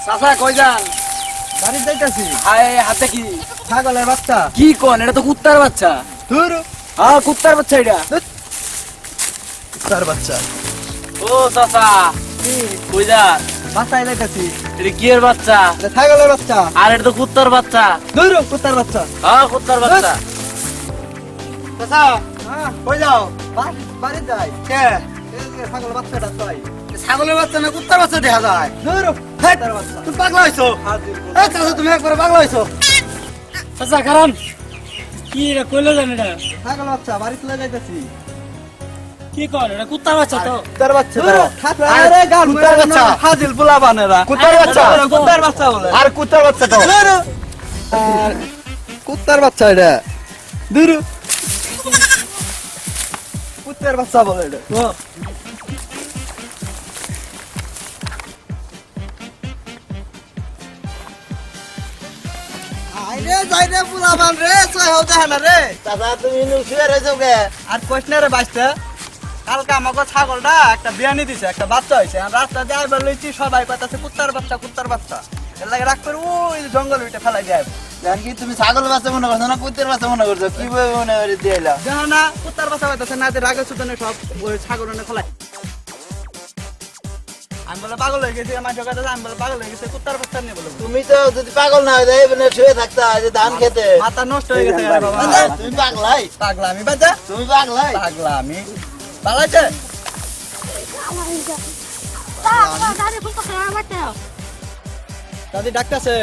চাচা কই যান? বাড়ি যাইতাছি। হাতে কি? ছাগলের বাচ্চা। কি কোন? এটা তো কুত্তার বাচ্চা। ধুর, হ্যাঁ কুত্তার বাচ্চা এটা। তার বাচ্চা। ও চাচা কি? কই যান? বাসায় যাইতাছি। এটা কি এর বাচ্চা? এটা ছাগলের বাচ্চা। আর এটা তো কুত্তার বাচ্চা। ধুর, কুত্তার বাচ্চা। হ্যাঁ কুত্তার বাচ্চা। চাচা, কই যাও? বাড়ি যাই। কে? এই যে ছাগলের বাচ্চাটা চাই। ছাগলের বাচ্চা না কুত্তার বাচ্চা দেখা যায়? ধুর, কুত্তার বাচ্চা। তুমি পাগলা হইছো? হাজির বল। এই চাচা তুমি একবারে পাগলা হইছো। চাচা কারণ কি রে কইলো জানি না। ছাগলের বাচ্চা বাড়িতে লয়ে যাইতাছি। কি কোন? এটা কুত্তার বাচ্চা তো। কুত্তার বাচ্চা তো। আরে, আরে গান কুত্তার বাচ্চা। হাজির পোলা বানেরা। কুত্তার বাচ্চা। কুত্তার বাচ্চা বলে। আর কুত্তার বাচ্চা তো। ধুর, আর কুত্তার বাচ্চা এটা। ধুর, কুত্তার বাচ্চা বলে এটা। আইরে যাইরে পুলাবান রে ছয় হতে হানা রে। চাচা তুমি শুয়ে রয়েছো কে? আর কইছ না রে বাইস্তা, কালকে আমাকে ছাগলটা একটা বিয়ানি দিছে, একটা বাচ্চা হইছে। আর রাস্তা দিয়ে আইবার লইছি, সবাই কইতাছে কুত্তার বাচ্চা, কুত্তার বাচ্চা। এর লাগে রাখ করে ওই জঙ্গল ভিতরে ফেলাই যায়। জান কি তুমি ছাগল বাচ্চা মনে করছো না কুত্তার বাচ্চা মনে করছো? কি ভাবে মনে করে দিয়েলা? জানো না কুত্তার বাচ্চা হইতাছে না, যে রাগে সুতনে সব ওই ছাগল এনে ফেলাই। আমি বলে পাগল হয়ে গেছি, আমার জগতে আমি বলে পাগল হয়ে গেছে, কুত্তার বাচ্চা নিয়ে বলে তুমি তো যদি পাগল না হয়ে এখানে শুয়ে থাকতা যে ধান খেতে। মাথা নষ্ট হয়ে গেছে রে বাবা। তুমি পাগলাই, পাগলা আমি বাজা, তুমি পাগলাই। পাগলা আমি পালাইছে। দাদি ডাকতেছে।